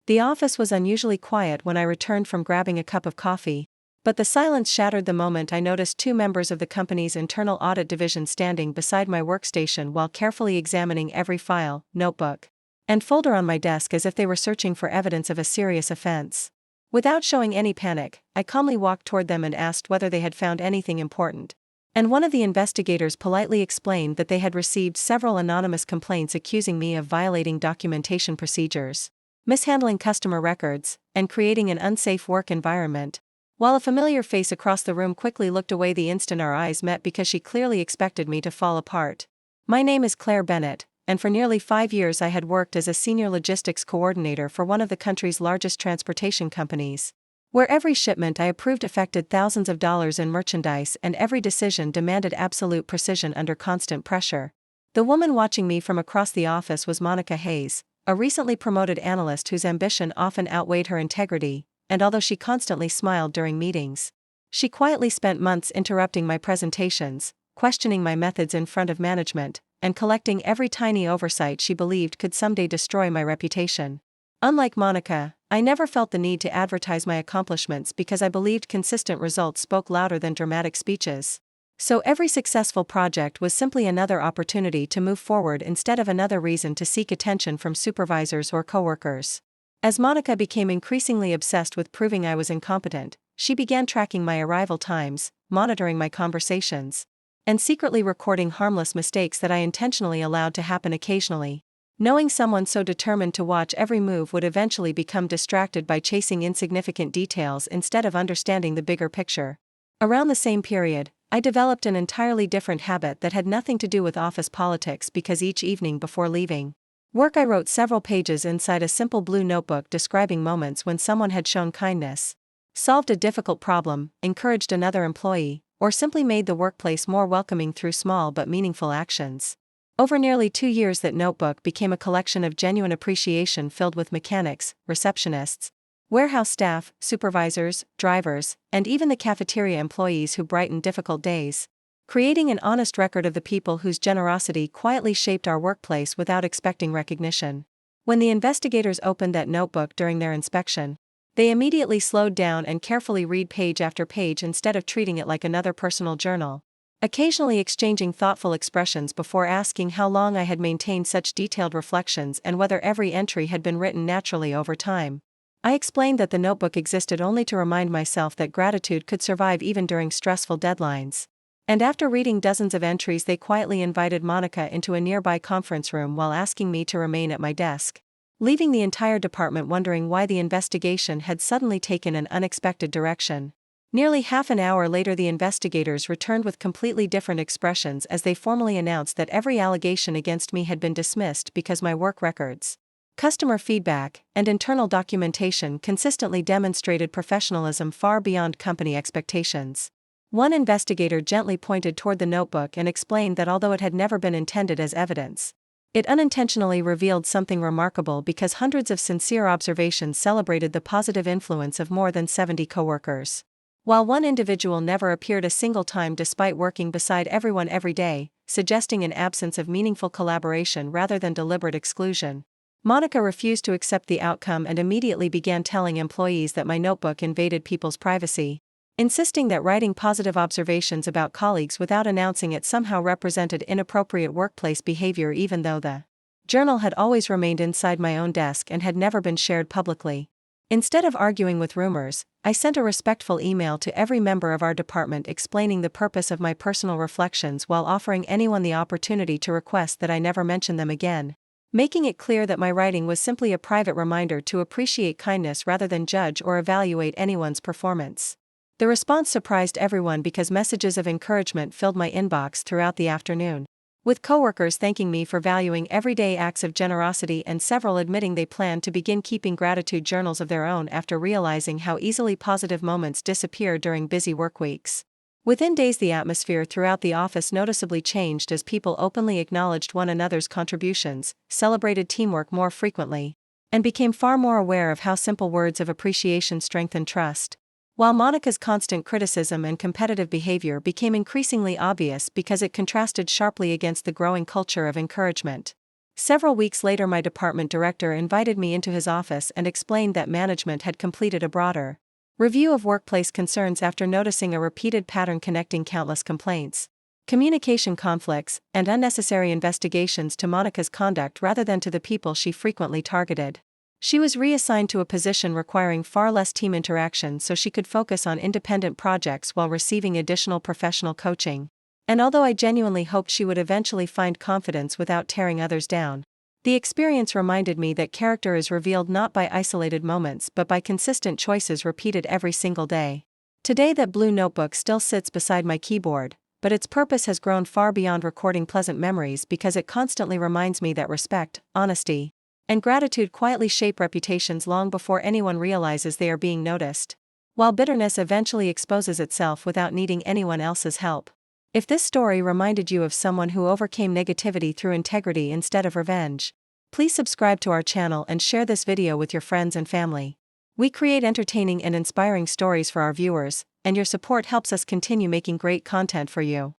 The office was unusually quiet when I returned from grabbing a cup of coffee, but the silence shattered the moment I noticed two members of the company's internal audit division standing beside my workstation while carefully examining every file, notebook, and folder on my desk as if they were searching for evidence of a serious offense. Without showing any panic, I calmly walked toward them and asked whether they had found anything important. And one of the investigators politely explained that they had received several anonymous complaints accusing me of violating documentation procedures, mishandling customer records, and creating an unsafe work environment. While a familiar face across the room quickly looked away the instant our eyes met because she clearly expected me to fall apart. My name is Claire Bennett, and for nearly 5 years I had worked as a senior logistics coordinator for one of the country's largest transportation companies, where every shipment I approved affected thousands of dollars in merchandise and every decision demanded absolute precision under constant pressure. The woman watching me from across the office was Monica Hayes, a recently promoted analyst whose ambition often outweighed her integrity, and although she constantly smiled during meetings, she quietly spent months interrupting my presentations, questioning my methods in front of management, and collecting every tiny oversight she believed could someday destroy my reputation. Unlike Monica, I never felt the need to advertise my accomplishments because I believed consistent results spoke louder than dramatic speeches. So every successful project was simply another opportunity to move forward instead of another reason to seek attention from supervisors or coworkers. As Monica became increasingly obsessed with proving I was incompetent, she began tracking my arrival times, monitoring my conversations, and secretly recording harmless mistakes that I intentionally allowed to happen occasionally. Knowing someone so determined to watch every move would eventually become distracted by chasing insignificant details instead of understanding the bigger picture. Around the same period, I developed an entirely different habit that had nothing to do with office politics because each evening before leaving work I wrote several pages inside a simple blue notebook describing moments when someone had shown kindness, solved a difficult problem, encouraged another employee, or simply made the workplace more welcoming through small but meaningful actions. Over nearly 2 years that notebook became a collection of genuine appreciation filled with mechanics, receptionists, warehouse staff, supervisors, drivers, and even the cafeteria employees who brightened difficult days, creating an honest record of the people whose generosity quietly shaped our workplace without expecting recognition. When the investigators opened that notebook during their inspection, they immediately slowed down and carefully read page after page instead of treating it like another personal journal, occasionally exchanging thoughtful expressions before asking how long I had maintained such detailed reflections and whether every entry had been written naturally over time. I explained that the notebook existed only to remind myself that gratitude could survive even during stressful deadlines. And after reading dozens of entries, they quietly invited Monica into a nearby conference room while asking me to remain at my desk, leaving the entire department wondering why the investigation had suddenly taken an unexpected direction. Nearly half an hour later, the investigators returned with completely different expressions as they formally announced that every allegation against me had been dismissed because my work records, customer feedback, and internal documentation consistently demonstrated professionalism far beyond company expectations. One investigator gently pointed toward the notebook and explained that although it had never been intended as evidence, it unintentionally revealed something remarkable because hundreds of sincere observations celebrated the positive influence of more than 70 coworkers. While one individual never appeared a single time despite working beside everyone every day, suggesting an absence of meaningful collaboration rather than deliberate exclusion, Monica refused to accept the outcome and immediately began telling employees that my notebook invaded people's privacy, insisting that writing positive observations about colleagues without announcing it somehow represented inappropriate workplace behavior even though the journal had always remained inside my own desk and had never been shared publicly. Instead of arguing with rumors, I sent a respectful email to every member of our department explaining the purpose of my personal reflections while offering anyone the opportunity to request that I never mention them again, making it clear that my writing was simply a private reminder to appreciate kindness rather than judge or evaluate anyone's performance. The response surprised everyone because messages of encouragement filled my inbox throughout the afternoon, with coworkers thanking me for valuing everyday acts of generosity and several admitting they planned to begin keeping gratitude journals of their own after realizing how easily positive moments disappear during busy work weeks. Within days, the atmosphere throughout the office noticeably changed as people openly acknowledged one another's contributions, celebrated teamwork more frequently, and became far more aware of how simple words of appreciation strengthen trust. While Monica's constant criticism and competitive behavior became increasingly obvious because it contrasted sharply against the growing culture of encouragement. Several weeks later, my department director invited me into his office and explained that management had completed a broader review of workplace concerns after noticing a repeated pattern connecting countless complaints, communication conflicts, and unnecessary investigations to Monica's conduct rather than to the people she frequently targeted. She was reassigned to a position requiring far less team interaction so she could focus on independent projects while receiving additional professional coaching. And although I genuinely hoped she would eventually find confidence without tearing others down, the experience reminded me that character is revealed not by isolated moments but by consistent choices repeated every single day. Today, that blue notebook still sits beside my keyboard, but its purpose has grown far beyond recording pleasant memories because it constantly reminds me that respect, honesty, and gratitude quietly shape reputations long before anyone realizes they are being noticed, while bitterness eventually exposes itself without needing anyone else's help. If this story reminded you of someone who overcame negativity through integrity instead of revenge, please subscribe to our channel and share this video with your friends and family. We create entertaining and inspiring stories for our viewers, and your support helps us continue making great content for you.